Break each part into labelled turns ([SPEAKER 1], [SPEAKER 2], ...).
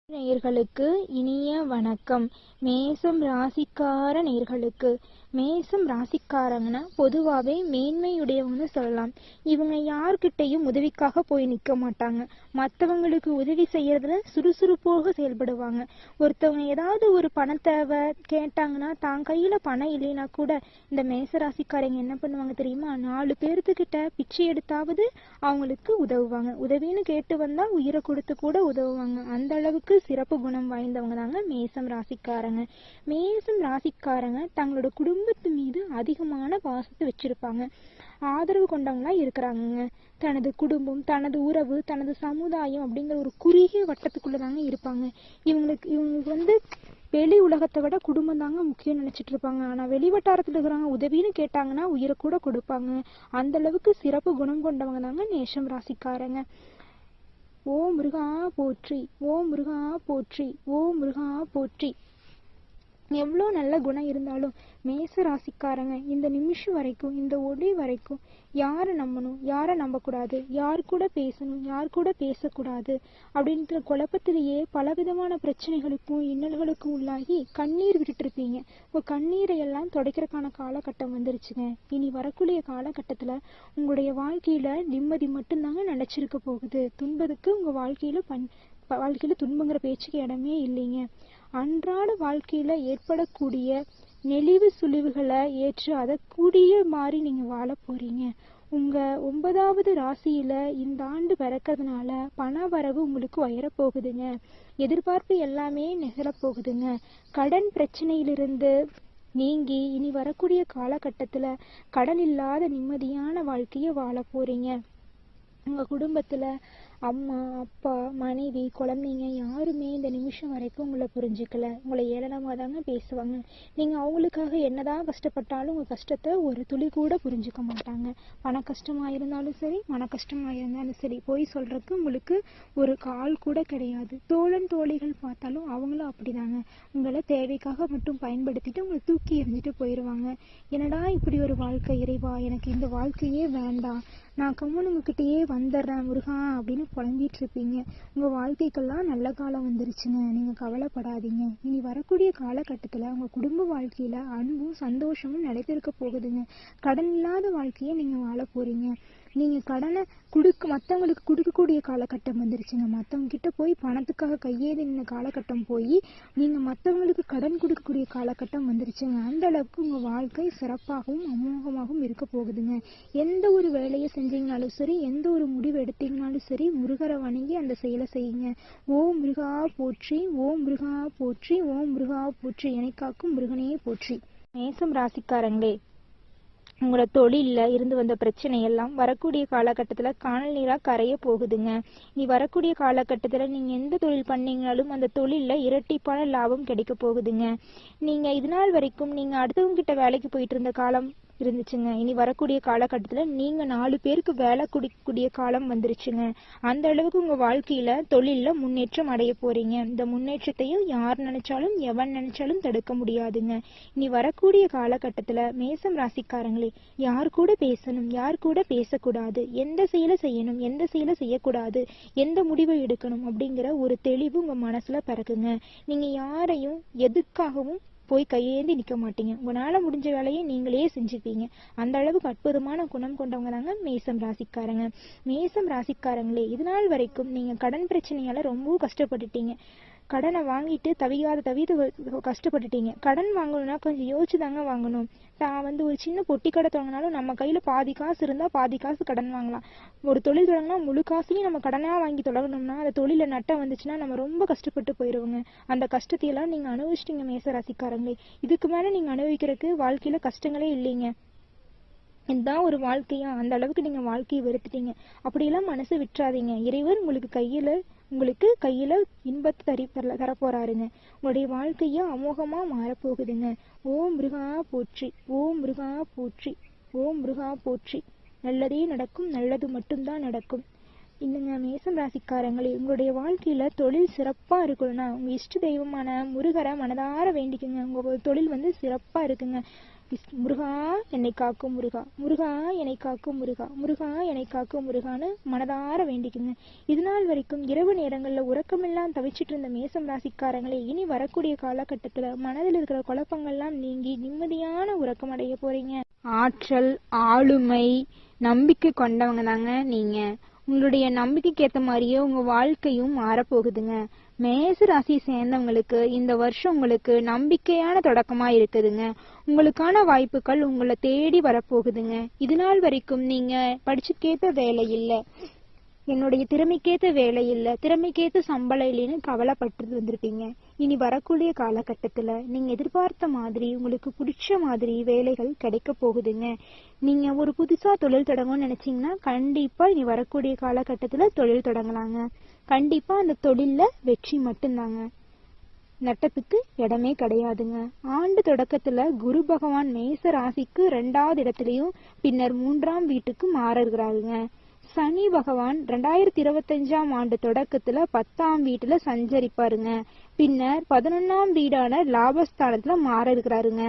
[SPEAKER 1] நேயர்களுக்கு இனிய வணக்கம். மேசம் ராசிக்கார நேயர்களுக்கு மேசம் ராசிக்காரங்கன்னா பொதுவாகவே மேன்மையுடையவங்கன்னு சொல்லலாம். இவங்க யார்கிட்டையும் உதவிக்காக போய் நிற்க மாட்டாங்க. மற்றவங்களுக்கு உதவி செய்யறதுல சுறுசுறுப்பாக செயல்படுவாங்க. ஒருத்தவங்க ஏதாவது ஒரு பணத்தேவை கேட்டாங்கன்னா தான் கையில பணம் இல்லைன்னா கூட இந்த மேச ராசிக்காரங்க என்ன பண்ணுவாங்க தெரியுமா? 4 பேர்த்துக்கிட்ட பிச்சை எடுத்தாவது அவங்களுக்கு உதவுவாங்க. உதவின்னு கேட்டு வந்தா உயிரை கொடுத்து கூட உதவுவாங்க. அந்த அளவுக்கு சிறப்பு குணம் வாய்ந்தவங்க தாங்க மேசம் ராசிக்காரங்க. மேசம் ராசிக்காரங்க தங்களோட குடும்பத்து மீது அதிகமான பாசத்தை வச்சிருப்பாங்க. ஆதரவு கொண்டவங்களா இருக்கிறாங்க. தனது குடும்பம், தனது உறவு, தனது சமுதாயம் அப்படிங்கிற ஒரு குறுகிய வட்டத்துக்குள்ளதாங்க இருப்பாங்க. இவங்களுக்கு வெளி உலகத்தை விட குடும்பம் தாங்க முக்கியம் நினைச்சிட்டு இருப்பாங்க. ஆனா வெளிவட்டாரத்துல இருக்கிறவங்க உதவின்னு கேட்டாங்கன்னா உயிரை கூட கொடுப்பாங்க. அந்த அளவுக்கு சிறப்பு குணம் கொண்டவங்க தாங்க மேஷம் ராசிக்காரங்க. ஓ முருகா போற்றி, ஓ முருகா போற்றி, ஓ முருகா போற்றி. எவ்வளோ நல்ல குணம் இருந்தாலும் மேச ராசிக்காரங்க இந்த நிமிஷம் வரைக்கும், இந்த ஒளி வரைக்கும் யாரை நம்பணும், யாரை நம்பக்கூடாது, யார் கூட பேசணும், யார் கூட பேசக்கூடாது அப்படின்ற குழப்பத்திலேயே பலவிதமான பிரச்சனைகளுக்கும் இன்னல்களுக்கும் உள்ளாகி கண்ணீர் விட்டுட்டு இருப்பீங்க. இப்போ கண்ணீரை எல்லாம் துடைக்கிறதுக்கான காலகட்டம் வந்துருச்சுங்க. இனி வரக்கூடிய காலகட்டத்துல உங்களுடைய வாழ்க்கையில நிம்மதி மட்டும்தாங்க நினைச்சிருக்க போகுது. துன்பத்துக்கு உங்க வாழ்க்கையில துன்பங்கிற பேச்சுக்கு இடமே இல்லைங்க. அன்றாட வாழ்க்கையில ஏற்படக்கூடிய நெளிவு சுழிவுகளை ஏற்று அதை கூடிய மாதிரி நீங்க வாழ போறீங்க. உங்க 9வது ராசியில இந்த ஆண்டு பிறக்கிறதுனால பண வரவு உங்களுக்கு உயர போகுதுங்க. எதிர்பார்ப்பு எல்லாமே நிகழ போகுதுங்க. கடன் பிரச்சனையிலிருந்து நீங்கி இனி வரக்கூடிய காலகட்டத்துல கடன் இல்லாத நிம்மதியான வாழ்க்கைய வாழ போறீங்க. உங்க குடும்பத்துல அம்மா, அப்பா, மனைவி, குழந்தைங்க யாருமே இந்த நிமிஷம் வரைக்கும் உங்களை புரிஞ்சுக்கல. உங்களை ஏளனமா தாங்க பேசுவாங்க. நீங்க அவங்களுக்காக என்னதான் கஷ்டப்பட்டாலும் உங்க கஷ்டத்தை ஒரு துளி கூட புரிஞ்சுக்க மாட்டாங்க. பண கஷ்டமா இருந்தாலும் சரி, மன கஷ்டமா இருந்தாலும் சரி, போய் சொல்றதுக்கு உங்களுக்கு ஒரு கால் கூட கிடையாது. தோழன் தோழிகள் பார்த்தாலும் அவங்களும் அப்படிதாங்க. உங்களை தேவைக்காக மட்டும் பயன்படுத்திட்டு உங்களை தூக்கி எறிஞ்சிட்டு போயிடுவாங்க. என்னடா இப்படி ஒரு வாழ்க்கை, இறைவா எனக்கு இந்த வாழ்க்கையே வேண்டாம், நான் கம்முன்னு உங்ககிட்டயே வந்துடுறேன் முருகா அப்படின்னு புலம்பிட்டு இருப்பீங்க. உங்க வாழ்க்கைக்கெல்லாம் நல்ல காலம் வந்துருச்சுங்க. நீங்க கவலைப்படாதீங்க. இனி வரக்கூடிய காலகட்டத்துல உங்க குடும்ப வாழ்க்கையில அன்பும் சந்தோஷமும் நிலைத்திருக்க போகுதுங்க. கடன் இல்லாத வாழ்க்கையை நீங்க வாழ போறீங்க. நீங்க கடனை மற்றவங்களுக்கு கொடுக்கக்கூடிய காலகட்டம் வந்துருச்சுங்க. மற்றவங்க கிட்ட போய் பணத்துக்காக கையேறி நின்ன காலகட்டம் போய் நீங்க மற்றவங்களுக்கு கடன் கொடுக்கக்கூடிய காலகட்டம் வந்துருச்சுங்க. அந்த அளவுக்கு உங்க வாழ்க்கை சிறப்பாகவும் அமோகமாகவும் இருக்க போகுதுங்க. எந்த ஒரு வேலையை செஞ்சீங்கனாலும் சரி, எந்த ஒரு முடிவு எடுத்தீங்கனாலும் சரி, முருகரை வணங்கி அந்த செயலை செய்யுங்க. ஓம் முருகா போற்றி, ஓம் முருகா போற்றி, ஓம் முருகா போற்றி, எனக்காக்கும் முருகனே போற்றி. மேசம் ராசிக்காரங்களே, உங்களோட தொழில்ல இருந்து வந்த பிரச்சனை எல்லாம் வரக்கூடிய காலகட்டத்துல காணல் நீரா கரைய போகுதுங்க. நீ வரக்கூடிய காலகட்டத்துல நீங்க எந்த தொழில் பண்ணீங்கனாலும் அந்த தொழில்ல இரட்டிப்பான லாபம் கிடைக்க போகுதுங்க. நீங்க இது நாள் வரைக்கும் நீங்க அடுத்தவங்க கிட்ட வேலைக்கு போயிட்டு இருந்த காலம் இருந்துச்சுங்க. இனி வரக்கூடிய காலகட்டத்துல நீங்க 4 பேருக்கு வேலை கொடுக்கக்கூடிய காலம் வந்துருச்சுங்க. அந்த அளவுக்கு உங்க வாழ்க்கையில தொழில்ல முன்னேற்றம் அடைய போறீங்க. இந்த முன்னேற்றத்தையும் யார் நினைச்சாலும் எவன் நினைச்சாலும் தடுக்க முடியாதுங்க. இனி வரக்கூடிய காலகட்டத்துல மேசம் ராசிக்காரங்களே, யார் கூட பேசணும், யார் கூட பேசக்கூடாது, எந்த செயலை செய்யணும், எந்த செயலை செய்யக்கூடாது, எந்த முடிவை எடுக்கணும் அப்படிங்கிற ஒரு தெளிவு உங்க மனசுல பிறக்குங்க. நீங்க யாரையும் எதுக்காகவும் போய் கையேந்தி நிற்க மாட்டீங்க. உங்களால முடிஞ்ச வேலையை நீங்களே செஞ்சுப்பீங்க. அந்த அளவுக்கு அற்புதமான குணம் கொண்டவங்க தாங்க மேசம் ராசிக்காரங்க. மேசம் ராசிக்காரங்களே, இது நாள் வரைக்கும் நீங்க கடன் பிரச்சனையால ரொம்ப கஷ்டப்பட்டுட்டீங்க. கடனை வாங்கிட்டு தவித்து கஷ்டப்பட்டுட்டீங்க. கடன் வாங்கணும்னா கொஞ்சம் யோசிச்சு தாங்க வாங்கணும். நான் ஒரு சின்ன பொட்டி கடை தொடங்கினாலும் நம்ம கையில பாதி காசு இருந்தா பாதி காசு கடன் வாங்கலாம். ஒரு தொழில் தொடங்கினா முழு காசுலையும் நம்ம கடனா வாங்கி தொடங்கணும்னா அந்த தொழில நட்டம் வந்துச்சுன்னா நம்ம ரொம்ப கஷ்டப்பட்டு போயிடுவோங்க. அந்த கஷ்டத்தையெல்லாம் நீங்க அனுபவிச்சிட்டீங்க மேச ராசிக்காரங்களே. இதுக்கு மேல நீங்க அனுபவிக்கிறதுக்கு வாழ்க்கையில கஷ்டங்களே இல்லைங்க. இதுதான் ஒரு வாழ்க்கையா? அந்த அளவுக்கு நீங்க வாழ்க்கையை வெறுத்துட்டீங்க. அப்படியெல்லாம் மனசு விட்டுறாதீங்க. இறைவர் உங்களுக்கு கையில இன்பத்தை தரப்போறாருங்க. உங்களுடைய வாழ்க்கையா அமோகமா மாறப்போகுதுங்க. ஓம் முருகா போற்றி, ஓம் முருகா போற்றி, ஓம் முருகா போற்றி. நல்லதே நடக்கும், நல்லது மட்டும்தான் நடக்கும். இல்லைங்க மேசம் ராசிக்காரங்களே, உங்களுடைய வாழ்க்கையில தொழில் சிறப்பா இருக்கணும்னா உங்க இஷ்ட தெய்வமான முருகரை மனதார வேண்டிக்குங்க. உங்க தொழில் சிறப்பா இருக்குங்க. முருகா என்னை காக்கும் முருகா, முருகா என்னை காக்கும் முருகா, முருகா என்னை காக்கும் முருகான்னு மனதார வேண்டிக்குங்க. இது நாள் வரைக்கும் இரவு நேரங்கள்ல உறக்கமெல்லாம் தவிச்சிட்டு இருந்த மேசம் ராசிக்காரங்களே, இனி வரக்கூடிய காலகட்டத்துல மனதில் இருக்கிற குழப்பங்கள்லாம் நீங்கி நிம்மதியான உறக்கம் அடைய போறீங்க. ஆற்றல், ஆளுமை, நம்பிக்கை கொண்டவங்க தாங்க நீங்க. உங்களுடைய நம்பிக்கைக்கு ஏற்ற மாதிரியே உங்க வாழ்க்கையும் மாறப்போகுதுங்க. மேச ராசியை சேர்ந்தவங்களுக்கு இந்த வருஷம் உங்களுக்கு நம்பிக்கையான தொடக்கமா இருக்குதுங்க. உங்களுக்கான வாய்ப்புகள் உங்களை தேடி வரப்போகுதுங்க. இது நாள் வரைக்கும் நீங்க படிச்சுக்கேத்த வேலை இல்லை, என்னுடைய திறமைக்கேத்த வேலை இல்லை, திறமைக்கேத்த சம்பளம் இல்லைன்னு கவலைப்பட்டு வந்திருப்பீங்க. இனி வரக்கூடிய காலகட்டத்துல நீங்க எதிர்பார்த்த மாதிரி உங்களுக்கு பிடிச்ச மாதிரி வேலைகள் கிடைக்க போகுதுங்க. நீங்க ஒரு புதுசா தொழில் தொடங்கணும்னு நினைச்சீங்கன்னா கண்டிப்பா இனி வரக்கூடிய காலகட்டத்துல தொழில் தொடங்கலாங்க. கண்டிப்பா அந்த தொழில்ல வெற்றி மட்டும்தாங்க, நட்டத்துக்கு இடமே கிடையாதுங்க. ஆண்டு தொடக்கத்துல குரு பகவான் மேச ராசிக்கு 2வது இடத்துலயும் பின்னர் 3ஆம் வீட்டுக்கு மாற இருக்கிறாருங்க. சனி பகவான் 2025ஆம் ஆண்டு தொடக்கத்துல 10ஆம் வீட்டுல சஞ்சரிப்பாருங்க. பின்னர் 11ஆம் வீடான லாபஸ்தானத்துல மாற இருக்கிறாருங்க.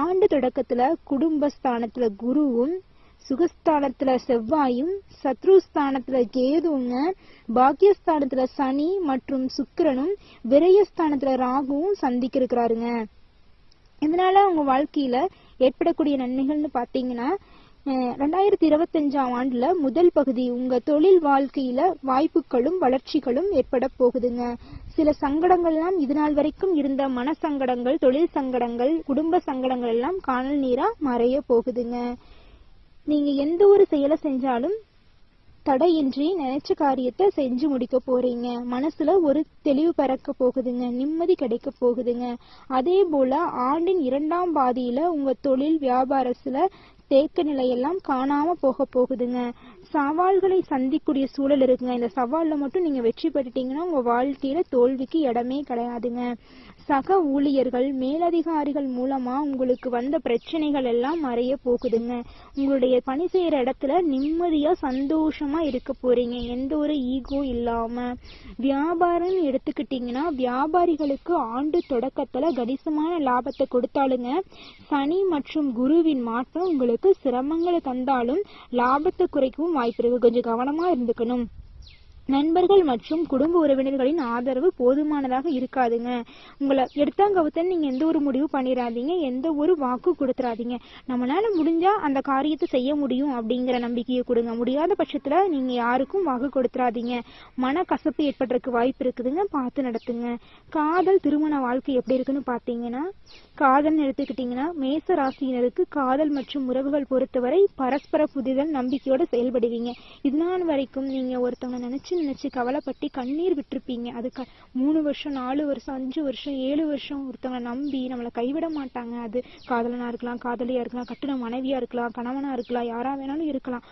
[SPEAKER 1] ஆண்டு தொடக்கத்துல குடும்பஸ்தானத்துல குருவும், சுகஸ்தானத்துல செவ்வாயும், சத்ருஸ்தானத்துல கேதுவுங்க, பாக்கியஸ்தானத்துல சனி மற்றும் சுக்கிரனும், விரயஸ்தானத்துல ராகுவும் சந்திக்க இருக்கிறாருங்க. இதனால உங்க வாழ்க்கையில ஏற்படக்கூடிய நன்மைகள்னு பாத்தீங்கன்னா, 2025ஆம் ஆண்டுல முதல் பகுதி உங்க தொழில் வாழ்க்கையில வாய்ப்புகளும் வளர்ச்சிகளும் ஏற்பட போகுதுங்க. சில சங்கடங்கள்லாம் இது நாள் வரைக்கும் இருந்த மன சங்கடங்கள், தொழில் சங்கடங்கள், குடும்ப சங்கடங்கள் எல்லாம் காணல் நீரா மறைய போகுதுங்க. நீங்க எந்த ஒரு செயலை செஞ்சாலும் தடையின்றி நினைச்ச காரியத்தை செஞ்சு முடிக்க போறீங்க. மனசுல ஒரு தெளிவு பிறக்க போகுதுங்க, நிம்மதி கிடைக்க போகுதுங்க. அதே போல ஆண்டின் 2ஆம் பாதியில உங்க தொழில் வியாபாரத்துல தேக்க நிலையெல்லாம் காணாம போக போகுதுங்க. சவால்களை சந்திக்கூடிய சூழல் இருக்குங்க. இந்த சவால்ல மட்டும் நீங்க வெற்றி பெற்றுட்டீங்கன்னா உங்க வாழ்க்கையில தோல்விக்கு இடமே கிடையாதுங்க. சக ஊழியர்கள், மேலதிகாரிகள் மூலமா உங்களுக்கு வந்த பிரச்சனைகள் எல்லாம் மறைய போகுதுங்க. உங்களுடைய பணி செய்யற இடத்துல நிம்மதியா சந்தோஷமா இருக்க போறீங்க, எந்த ஒரு ஈகோ இல்லாம. வியாபாரம் எடுத்துக்கிட்டீங்கன்னா வியாபாரிகளுக்கு ஆண்டு தொடக்கத்துல கணிசமான லாபத்தை கொடுத்தாலுங்க, சனி மற்றும் குருவின் மாற்றம் உங்களுக்கு சிரமங்களை தந்தாலும் லாபத்தை குறைக்கவும் வாய்ப்பு இருக்கு. கொஞ்சம் கவனமா இருந்துக்கணும். நண்பர்கள் மற்றும் குடும்ப உறவினர்களின் ஆதரவு போதுமானதாக இருக்காதுங்க. உங்களை எடுத்தாங்கவுத்தன் நீங்க எந்த ஒரு முடிவு பண்ணிடாதீங்க, எந்த ஒரு வாக்கு கொடுத்துடாதீங்க. நம்மளால முடிஞ்சா அந்த காரியத்தை செய்ய முடியும் அப்படிங்கிற நம்பிக்கையை கொடுங்க. முடியாத பட்சத்துல நீங்க யாருக்கும் வாக்கு கொடுத்துடாதீங்க. மன கசப்பு ஏற்படுறதுக்கு வாய்ப்பு இருக்குதுங்க, பார்த்து நடத்துங்க. காதல், திருமண வாழ்க்கை எப்படி இருக்குன்னு பாத்தீங்கன்னா, காதல் எடுத்துக்கிட்டீங்கன்னா மேச ராசியினருக்கு காதல் மற்றும் உறவுகள் பொறுத்தவரை பரஸ்பர புரிதல், நம்பிக்கையோட செயல்படுவீங்க. இதனால் வரைக்கும் நீங்க ஒருத்தவங்க நினைச்சு கவலைப்பட்டு கண்ணீர் விட்டுருப்பீங்க. அது 3 வருஷம், 4 வருஷம், 5 வருஷம், 7 வருஷம் ஒருத்தவங்க நம்பி நம்மளை கைவிட மாட்டாங்க. அது காதலனா இருக்கலாம், காதலியா இருக்கலாம், கட்டுன மனைவியா இருக்கலாம், கணவனா இருக்கலாம், யாரா வேணாலும் இருக்கலாம்.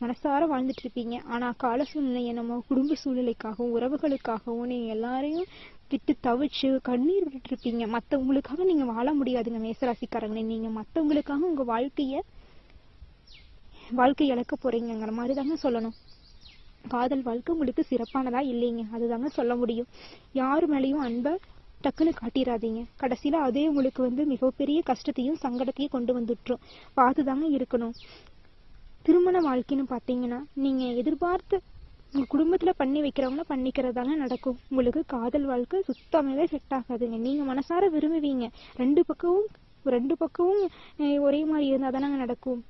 [SPEAKER 1] மனசார வாழ்ந்துட்டு இருப்பீங்க. ஆனா கால சூழ்நிலை, நம்ம குடும்ப சூழ்நிலைக்காகவும் உறவுகளுக்காகவும் நீங்க எல்லாரையும் விட்டு தவிச்சு கண்ணீர் விட்டுட்டு இருப்பீங்க. மத்தவங்களுக்காக நீங்க வாழ முடியாதுங்க மேசராசிக்காரங்களே. நீங்க மத்தவங்களுக்காக உங்க வாழ்க்கை இழக்க போறீங்கிற மாதிரி தாங்க சொல்லணும். காதல் வாழ்க்கை உங்களுக்கு சிறப்பானதா இல்லைங்க, அதுதாங்க சொல்ல முடியும். யாரு மேலேயும் அன்பை டக்குன்னு காட்டிடாதீங்க. கடைசியில அதே உங்களுக்கு மிகப்பெரிய கஷ்டத்தையும் சங்கடத்தையும் கொண்டு வந்துட்டுரும். பார்த்துதாங்க இருக்கணும். திருமண வாழ்க்கைன்னு பாத்தீங்கன்னா, நீங்க எதிர்பார்த்து உங்க குடும்பத்துல பண்ணி வைக்கிறவங்கள பண்ணிக்கிறதாங்க நடக்கும். உங்களுக்கு காதல் வாழ்க்கை சுத்தமாவே செட் ஆகாதுங்க. நீங்க மனசார விரும்புவீங்க, ரெண்டு பக்கமும் ஒரே மாதிரி இருந்தா தானங்க நடக்கும்.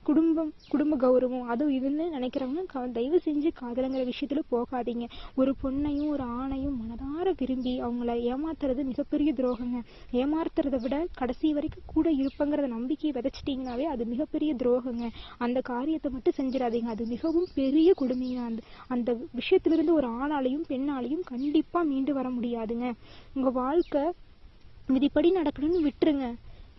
[SPEAKER 1] குடும்ப கௌரவம் அதுவும் இதுன்னு நினைக்கிறவங்க தயவு செஞ்சு காதலங்கிற விஷயத்துல போகாதீங்க. ஒரு பொண்ணையும் ஒரு ஆணையும் மனதார விரும்பி அவங்கள ஏமாத்துறது மிகப்பெரிய துரோகங்க. ஏமாத்துறதை விட கடைசி வரைக்கும் கூட இருப்பங்கிறத நம்பிக்கையை விதைச்சிட்டீங்கன்னாவே அது மிகப்பெரிய துரோகங்க. அந்த காரியத்தை மட்டும் செஞ்சிடாதீங்க, அது மிகவும் பெரிய கொடுமைங்க. அந்த விஷயத்திலிருந்து ஒரு ஆணாலையும் பெண்ணாலையும் கண்டிப்பா மீண்டு வர முடியாதுங்க. உங்க வாழ்க்கை விதிப்படி நடக்கணும்னு விட்டுருங்க,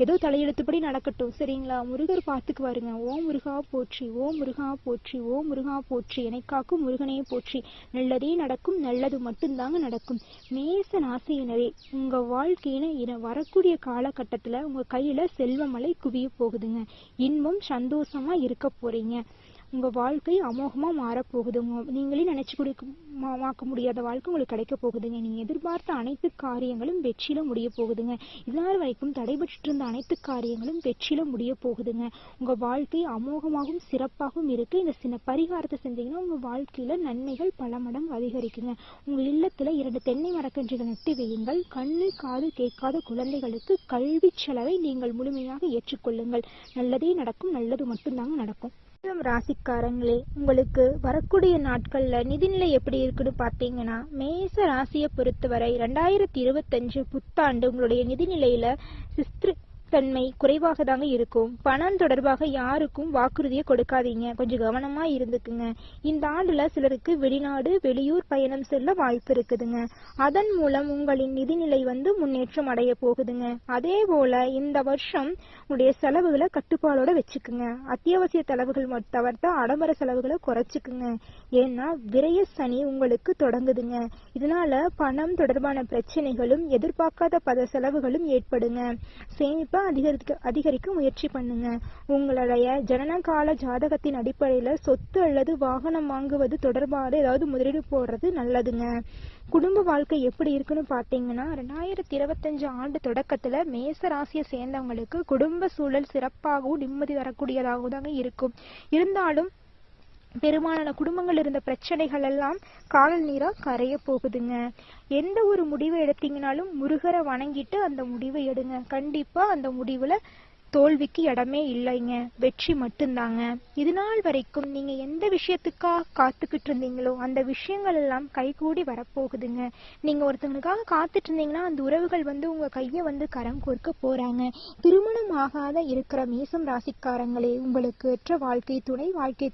[SPEAKER 1] ஏதோ தலையெழுத்துப்படி நடக்கட்டும், சரிங்களா? முருகர் பார்த்துக்குவாருங்க. ஓம் முருகா போற்றி, ஓம் முருகா போற்றி, ஓம் முருகா போற்றி, எனக்காக்கும் முருகனே போற்றி. நல்லதே நடக்கும், நல்லது மட்டும்தாங்க நடக்கும். மேச ராசியினரே, உங்க வாழ்க்கையில வரக்கூடிய காலகட்டத்துல உங்க கையில செல்வமலை குவிய போகுதுங்க. இன்பம், சந்தோஷமா இருக்க போறீங்க. உங்க வாழ்க்கை அமோகமா மாறப்போகுது. நீங்களே நினைச்சு மாக்க முடியாத வாழ்க்கை உங்களுக்கு கிடைக்க போகுதுங்க. நீங்க எதிர்பார்த்த அனைத்து காரியங்களும் வெற்றியில முடிய போகுதுங்க. இதனால் வரைக்கும் தடைபட்டு இருந்த அனைத்து காரியங்களும் வெற்றியில முடிய போகுதுங்க. உங்க வாழ்க்கை அமோகமாகவும் சிறப்பாகவும் இருக்கு. இந்த சின்ன பரிகாரத்தை செஞ்சீங்கன்னா உங்க வாழ்க்கையில நன்மைகள் பல மடங்கு அதிகரிக்குங்க. உங்க இல்லத்துல 2 தென்னை மரக்கன்றுகள் நட்டு வையுங்கள். கண்ணு காது கேட்காத குழந்தைகளுக்கு கல்வி செலவை நீங்கள் முழுமையாக ஏற்றுக்கொள்ளுங்கள். நல்லதே நடக்கும். நல்லது மட்டும்தாங்க நடக்கும். ராசிக்காரங்களே, உங்களுக்கு வரக்கூடிய நாட்கள்ல நிதிநிலை எப்படி இருக்குன்னு பாத்தீங்கன்னா, மேச ராசியை பொறுத்தவரை 2025 புத்தாண்டு உங்களுடைய நிதிநிலையில தன்மை குறைவாக தாங்க இருக்கும். பணம் தொடர்பாக யாருக்கும் வாக்குறுதியை கொடுக்காதீங்க. கொஞ்சம் கவனமா இருந்துக்குங்க. இந்த ஆண்டுல சிலருக்கு வெளிநாடு வெளியூர் பயணம் செல்ல வாய்ப்பு இருக்குதுங்க. அதன் மூலம் உங்களின் நிதிநிலை முன்னேற்றம் அடைய போகுதுங்க. அதே போல இந்த வருஷம் உங்களுடைய செலவுகளை கட்டுப்பாடோட வச்சுக்குங்க. அத்தியாவசிய செலவுகள் தவிர்த்து ஆடம்பர செலவுகளை குறைச்சுக்குங்க. ஏன்னா விரய சனி உங்களுக்கு தொடங்குதுங்க. இதனால பணம் தொடர்பான பிரச்சனைகளும் எதிர்பார்க்காத பல செலவுகளும் ஏற்படுங்க. சேமிப்பு அதிகரிக்க முயற்சி பண்ணுங்க. உங்களுடைய ஜனனகால ஜாதகத்தின் அடிப்படையில சொத்து அல்லது வாகனம் வாங்குவது தொடர்பாக ஏதாவது முதலீடு போடுறது நல்லதுங்க. குடும்ப வாழ்க்கை எப்படி இருக்குன்னு பாத்தீங்கன்னா, 2025 ஆண்டு தொடக்கத்துல மேச ராசியை சேர்ந்தவங்களுக்கு குடும்ப சூழல் சிறப்பாகவும் நிம்மதி தரக்கூடியதாகவும் தாங்க இருக்கும். இருந்தாலும் பெரும்பாலான குடும்பங்கள் இருந்த பிரச்சனைகள் எல்லாம் காணல் நீரா கரைய போகுதுங்க. எந்த ஒரு முடிவை எடுத்தீங்கனாலும் முருகரை வணங்கிட்டு அந்த முடிவை எடுங்க. கண்டிப்பா அந்த முடிவுல தோல்விக்கு இடமே இல்லைங்க. வெற்றி மட்டும்தாங்க. இது நாள் வரைக்கும் நீங்க எந்த விஷயத்துக்காக காத்துக்கிட்டு இருந்தீங்களோ அந்த விஷயங்கள் எல்லாம் கைகூடி வரப்போகுதுங்க. நீங்க ஒருத்தவங்களுக்காக காத்துட்டு இருந்தீங்கன்னா அந்த உறவுகள் உங்க கைய கரம் கோர்க்க போறாங்க. திருமணம் ஆகாத இருக்கிற மேசம் ராசிக்காரங்களே, உங்களுக்கு ஏற்ற வாழ்க்கை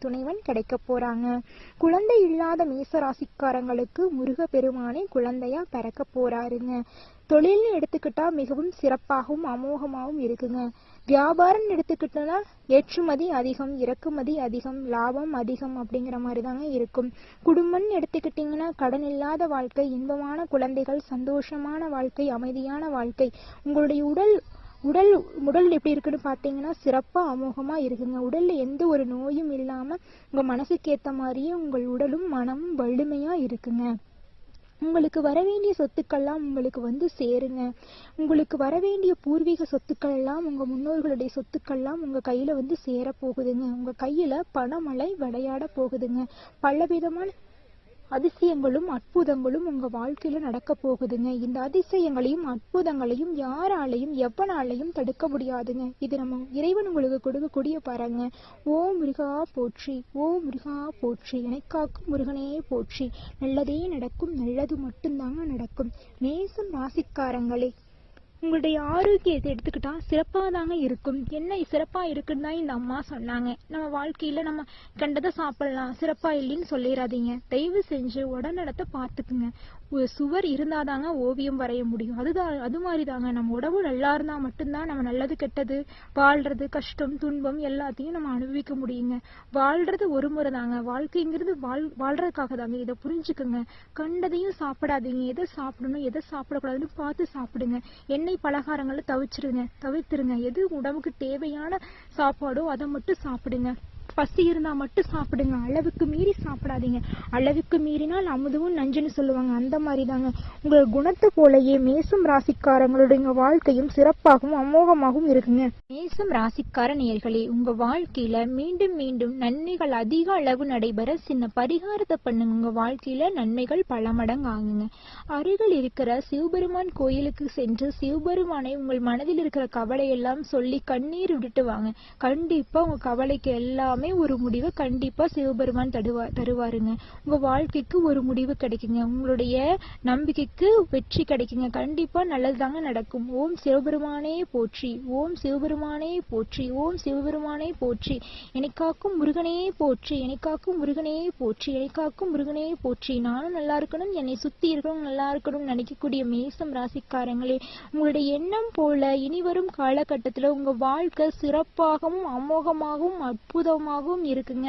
[SPEAKER 1] துணைவன் கிடைக்க போறாங்க. குழந்தை இல்லாத மேச ராசிக்காரங்களுக்கு முருக பெருமானே குழந்தையா பிறக்க போறாருங்க. தொழில்னு எடுத்துக்கிட்டா மிகவும் சிறப்பாகவும் அமோகமாகவும் இருக்குங்க. வியாபாரம் எடுத்துக்கிட்டோம்னா ஏற்றுமதி அதிகம், இறக்குமதி அதிகம், லாபம் அதிகம் அப்படிங்கிற மாதிரி தாங்க இருக்கும். குடும்பம்னு எடுத்துக்கிட்டீங்கன்னா கடன் இல்லாத வாழ்க்கை, இன்பமான குழந்தைகள், சந்தோஷமான வாழ்க்கை, அமைதியான வாழ்க்கை. உங்களுடைய உடல் எப்படி இருக்குன்னு பாத்தீங்கன்னா சிறப்பா அமோகமா இருக்குங்க. உடல்ல எந்த ஒரு நோயும் இல்லாம உங்க மனசுக்கு ஏத்த மாதிரியே உங்கள் உடலும் மனமும் வலிமையா இருக்குங்க. உங்களுக்கு வரவேண்டிய சொத்துக்கள்லாம் உங்களுக்கு சேருங்க. உங்களுக்கு வரவேண்டிய பூர்வீக சொத்துக்கள் எல்லாம் உங்க முன்னோர்களுடைய சொத்துக்கள்லாம் உங்க கையில சேர போகுதுங்க. உங்க கையில பணமழை விளையாட போகுதுங்க. பலவிதமான அதிசயங்களும் அற்புதங்களும் உங்க வாழ்க்கையில நடக்க போகுதுங்க. இந்த அதிசயங்களையும் அற்புதங்களையும் யாராலையும் எவனாலையும் தடுக்க முடியாதுங்க. இது நம்ம இறைவன் உங்களுக்கு கொடுக்கக்கூடிய பாருங்க. ஓம் முருகா போற்றி, ஓம் முருகா போற்றி, எனக்காக்கும் முருகனே போற்றி. நல்லதே நடக்கும். நல்லது மட்டும்தாங்க நடக்கும். மேசம் ராசிக்காரங்களே, உங்களுடைய ஆரோக்கியத்தை எடுத்துக்கிட்டா சிறப்பாக தாங்க இருக்கும். என்ன சிறப்பா இருக்குன்னு தான் இந்த அம்மா சொன்னாங்க. நம்ம வாழ்க்கையில நம்ம கண்டதை சாப்பிடலாம், சிறப்பா இல்லைன்னு சொல்லிடாதீங்க. தயவு செஞ்சு உடல்நலத்தை பார்த்துக்குங்க. ஒரு சுவர் இருந்தாதாங்க ஓவியம் வரைய முடியும். அது மாதிரி தாங்க நம்ம உடம்பு நல்லா இருந்தா மட்டும்தான் நம்ம நல்லது கெட்டது வாழ்றது, கஷ்டம் துன்பம் எல்லாத்தையும் நம்ம அனுபவிக்க முடியுங்க. வாழ்றது ஒரு முறை தாங்க. வாழ்க்கைங்கிறது வாழ்றதுக்காக தாங்க. இதை புரிஞ்சுக்குங்க. கண்டதையும் சாப்பிடாதீங்க. எதை சாப்பிடணும் எதை சாப்பிடக்கூடாதுன்னு பார்த்து சாப்பிடுங்க. எண்ணெய் பலகாரங்களை தவிர்த்துருங்க. எது உடம்புக்கு தேவையான சாப்பாடோ அதை மட்டும் சாப்பிடுங்க. பசி இருந்தா மட்டும் சாப்பிடுங்க. அளவுக்கு மீறி சாப்பிடாதீங்க. அளவுக்கு மீறினால் அமுதவும் நஞ்சுன்னு சொல்லுவாங்க. அந்த மாதிரி தாங்க உங்கள் குணத்தை போலயே மேசம் ராசிக்காரங்களுடைய வாழ்க்கையும் சிறப்பாகவும் அமோகமாகவும் இருக்குங்க. மேசம் ராசிக்கார நேயர்களே, உங்க வாழ்க்கையில மீண்டும் மீண்டும் நன்மைகள் அதிக அளவு நடைபெற சின்ன பரிகாரத்தை பண்ணுங்க. உங்க வாழ்க்கையில நன்மைகள் பல மடங்கு ஆகுங்க. அருகில் இருக்கிற சிவபெருமான் கோயிலுக்கு சென்று சிவபெருமானை உங்கள் மனதில் இருக்கிற கவலையெல்லாம் சொல்லி கண்ணீர் விட்டுட்டு வாங்க. கண்டிப்பா உங்க கவலைக்கு எல்லாமே ஒரு முடிவு கண்டிப்பா சிவபெருமான் தருவாருங்க. உங்க வாழ்க்கைக்கு ஒரு முடிவு கிடைக்குங்க. உங்களுடைய நம்பிக்கைக்கு வெற்றி கிடைக்குங்க. கண்டிப்பா நல்லதுதாங்க நடக்கும். ஓம் சிவபெருமானே போற்றி, ஓம் சிவபெருமானே போற்றி, ஓம் சிவபெருமானே போற்றி, எனக்காக்கும் முருகனே போற்றி, எனக்காக்கும் முருகனே போற்றி, எனக்காக்கும் முருகனே போற்றி. நானும் நல்லா இருக்கணும், என்னை சுத்தி இருக்கணும் நல்லா இருக்கணும் நினைக்கக்கூடிய மேசம் ராசிக்காரங்களே, உங்களுடைய எண்ணம் போல இனிவரும் காலகட்டத்துல உங்க வாழ்க்கை சிறப்பாகவும் அமோகமாகவும் அற்புதம் யோகமாகவும் இருக்குங்க.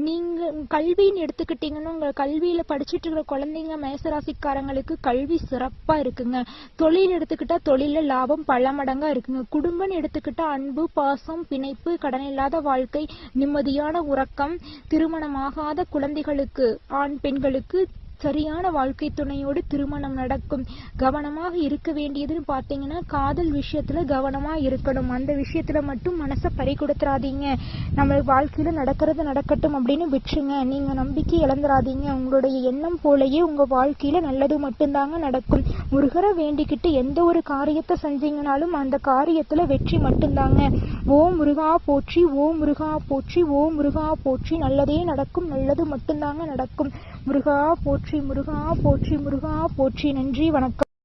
[SPEAKER 1] நீங்க கல்வின்னு எடுத்துக்கிட்டீங்கன்னா உங்க கல்வியில படிச்சுட்டு இருக்கிற குழந்தைங்க மேசராசிக்காரங்களுக்கு கல்வி சிறப்பா இருக்குங்க. தொழில் எடுத்துக்கிட்டா தொழில லாபம் பல மடங்கா இருக்குங்க. குடும்பம் எடுத்துக்கிட்டா அன்பு, பாசம், பிணைப்பு, கடனில்லாத வாழ்க்கை, நிம்மதியான உறக்கம், திருமணமாகாத குழந்தைகளுக்கு, ஆண் பெண்களுக்கு சரியான வாழ்க்கை துணையோடு திருமணம் நடக்கும். கவனமாக இருக்க வேண்டியதுன்னு பார்த்தீங்கன்னா காதல் விஷயத்துல கவனமா இருக்கணும். அந்த விஷயத்துல மட்டும் மனசை பறி கொடுத்துறாதீங்க. நம்ம வாழ்க்கையில நடக்கிறது நடக்கட்டும் அப்படின்னு விட்டுருங்க. நீங்க நம்பிக்கை இழந்துடாதீங்க. உங்களுடைய எண்ணம் போலயே உங்க வாழ்க்கையில நல்லது மட்டும்தாங்க நடக்கும். முருகரை வேண்டிக்கிட்டு எந்த ஒரு காரியத்தை செஞ்சீங்கனாலும் அந்த காரியத்துல வெற்றி மட்டும்தாங்க. ஓம் முருகா போற்றி, ஓம் முருகா போற்றி, ஓம் முருகா போற்றி. நல்லதே நடக்கும், நல்லது மட்டும்தாங்க நடக்கும். முருகா போற்றி, முருகா போற்றி, முருகா போற்றி. நன்றி, வணக்கம்.